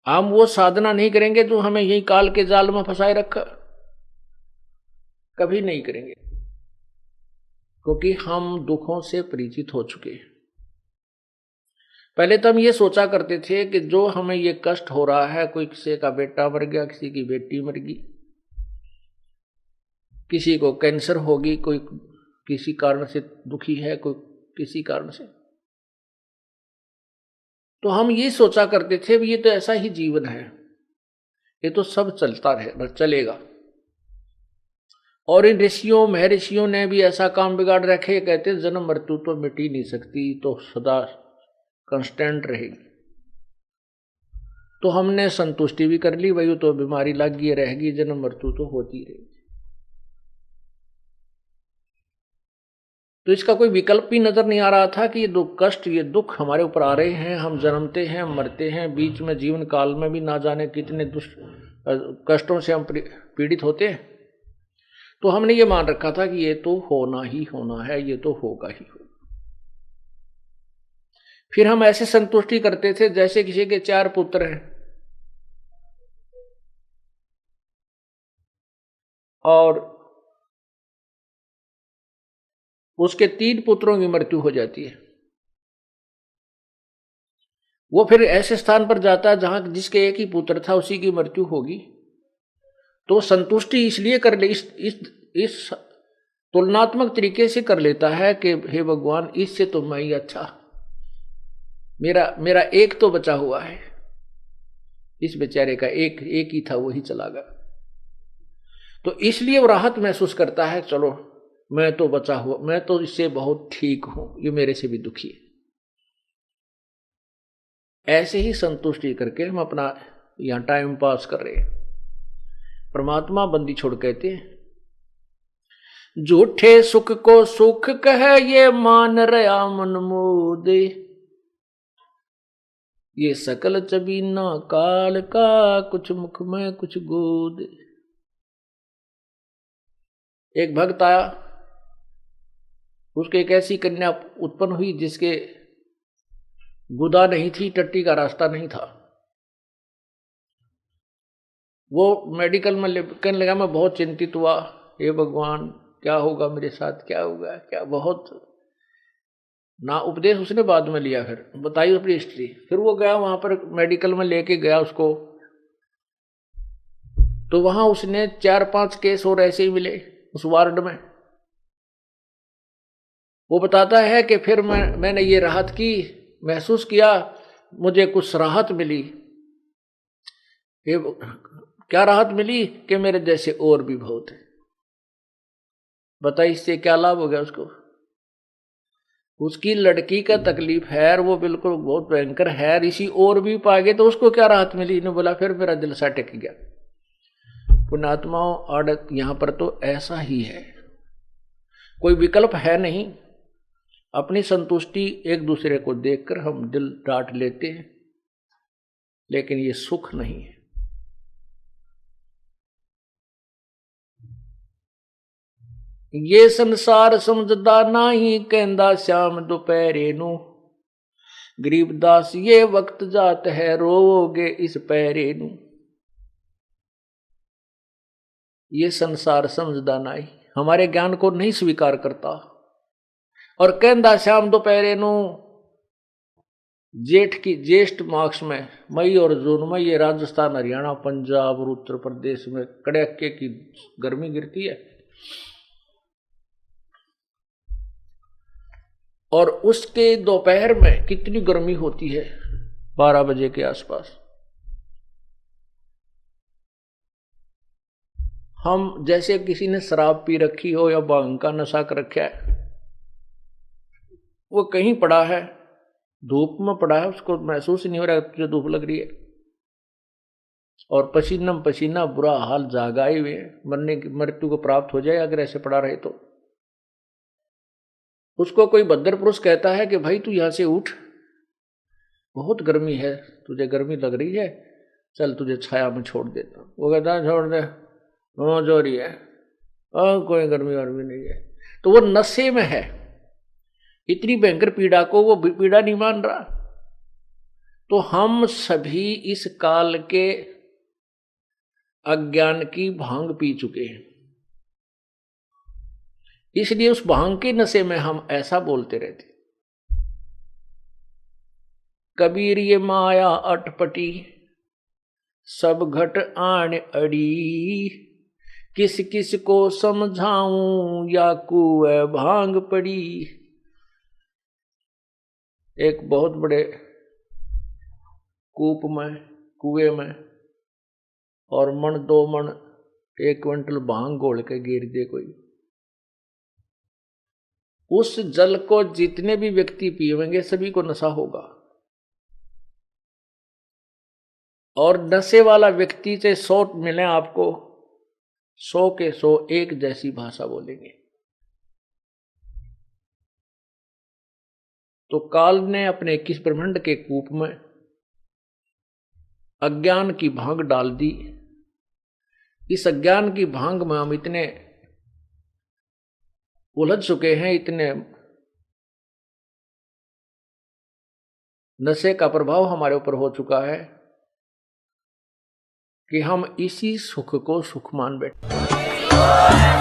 हम वो साधना नहीं करेंगे जो हमें यही काल के जाल में फंसाए रखा, कभी नहीं करेंगे, क्योंकि हम दुखों से परिचित हो चुके हैं। पहले तो हम ये सोचा करते थे कि जो हमें ये कष्ट हो रहा है, कोई किसी का बेटा मर गया, किसी की बेटी मर गई, किसी को कैंसर होगी, कोई किसी कारण से दुखी है, कोई किसी कारण से, तो हम ये सोचा करते थे ये तो ऐसा ही जीवन है, ये तो सब चलता रहे चलेगा। और इन ऋषियों महर्षियों ने भी ऐसा काम बिगाड़ रखे, कहते जन्म मृत्यु तो मिट ही नहीं सकती, तो सदा कांस्टेंट रहेगी। तो हमने संतुष्टि भी कर ली, वही तो बीमारी लग गई रहेगी, जन्म मृत्यु तो होती रहेगी। तो इसका कोई विकल्प भी नजर नहीं आ रहा था कि ये दुख कष्ट, ये दुख हमारे ऊपर आ रहे हैं, हम जन्मते हैं मरते हैं, बीच में जीवन काल में भी ना जाने कितने कष्टों से हम पीड़ित होते हैं। तो हमने ये मान रखा था कि ये तो होना ही होना है, ये तो होगा ही होगा। फिर हम ऐसे संतुष्टि करते थे जैसे किसी के 4 पुत्र हैं और उसके 3 पुत्रों की मृत्यु हो जाती है। वो फिर ऐसे स्थान पर जाता है जहां जिसके एक ही पुत्र था उसी की मृत्यु होगी, तो संतुष्टि इसलिए कर ले, इस तुलनात्मक तरीके से कर लेता है कि हे भगवान, इससे तो मैं ही अच्छा, मेरा एक तो बचा हुआ है, इस बेचारे का एक ही था, वही चला गया। तो इसलिए वो राहत महसूस करता है, चलो मैं तो बचा हुआ, मैं तो इससे बहुत ठीक हूं, ये मेरे से भी दुखी है। ऐसे ही संतुष्टि करके हम अपना यहां टाइम पास कर रहे हैं। परमात्मा बंदी छोड़ कहते हैं, झूठे सुख को सुख कहे ये मान रहा मन मोदे, ये सकल चबीना काल का, कुछ मुख में कुछ गोद। एक भक्त आया, उसके एक ऐसी कन्या उत्पन्न हुई जिसके गुदा नहीं थी, टट्टी का रास्ता नहीं था। वो मेडिकल में कहने लगा, मैं बहुत चिंतित हुआ, हे भगवान क्या होगा मेरे साथ, क्या होगा, क्या बहुत ना उपदेश उसने बाद में लिया। फिर बताई अपनी हिस्ट्री। फिर वो गया वहां पर मेडिकल में लेके गया उसको, तो वहां उसने 4-5 केस और ऐसे ही मिले उस वार्ड में। वो बताता है कि फिर मैंने ये राहत की, महसूस किया, मुझे कुछ राहत मिली। क्या राहत मिली कि मेरे जैसे और भी बहुत है। बताइए इससे क्या लाभ हो गया उसको। उसकी लड़की का तकलीफ है और वो बिल्कुल बहुत भयंकर है, ऋषि और भी पा गए, तो उसको क्या राहत मिली। इन्होंने बोला फिर मेरा दिल सा टिक गया। पुण्यात्माओं, आड़त यहां पर तो ऐसा ही है, कोई विकल्प है नहीं। अपनी संतुष्टि एक दूसरे को देखकर हम दिल डांट लेते हैं, लेकिन ये सुख नहीं है। ये संसार समझदा नाही, कहंदा श्याम दोपहरे नू, गरीबदास ये वक्त जात है, रोओगे इस पैरे नू। ये संसार समझदा नहीं, हमारे ज्ञान को नहीं स्वीकार करता। और कहंदा श्याम दोपहरे नू, ज्येष्ठ मास में, मई और जून में ये राजस्थान, हरियाणा, पंजाब और उत्तर प्रदेश में कड़ाके की गर्मी गिरती है, और उसके दोपहर में कितनी गर्मी होती है, 12 बजे के आसपास। हम जैसे किसी ने शराब पी रखी हो या भांग का नशा कर रखा है, वो कहीं पड़ा है, धूप में पड़ा है, उसको महसूस नहीं हो रहा तुझे धूप लग रही है, और पसीना पसीना बुरा हाल, जागाए हुए, मरने की मृत्यु को प्राप्त हो जाए अगर ऐसे पड़ा रहे तो। उसको कोई भद्र पुरुष कहता है कि भाई तू यहां से उठ, बहुत गर्मी है, तुझे गर्मी लग रही है, चल तुझे छाया में छोड़ देता हूं। वो कहता है छोड़ दे, जो रही है, कोई गर्मी वर्मी नहीं है। तो वो नशे में है, इतनी भयंकर पीड़ा को वो पीड़ा नहीं मान रहा। तो हम सभी इस काल के अज्ञान की भांग पी चुके हैं, इसलिए उस भांग के नशे में हम ऐसा बोलते रहते। कबीर ये माया अटपटी सब घट आन अड़ी, किस किस को समझाऊं या कुएं भांग पड़ी। एक बहुत बड़े कूप में, कुएं में, और मन 2 मन 1 क्विंटल भांग घोल के गिर दे कोई, उस जल को जितने भी व्यक्ति पीवेंगे सभी को नशा होगा। और नशे वाला व्यक्ति से 100 मिले आपको, 100 के 100 एक जैसी भाषा बोलेंगे। तो काल ने अपने 21 ब्रह्मांड के कूप में अज्ञान की भांग डाल दी। इस अज्ञान की भांग में हम इतने उलझ चुके हैं, इतने नशे का प्रभाव हमारे ऊपर हो चुका है कि हम इसी सुख को सुख मान बैठे।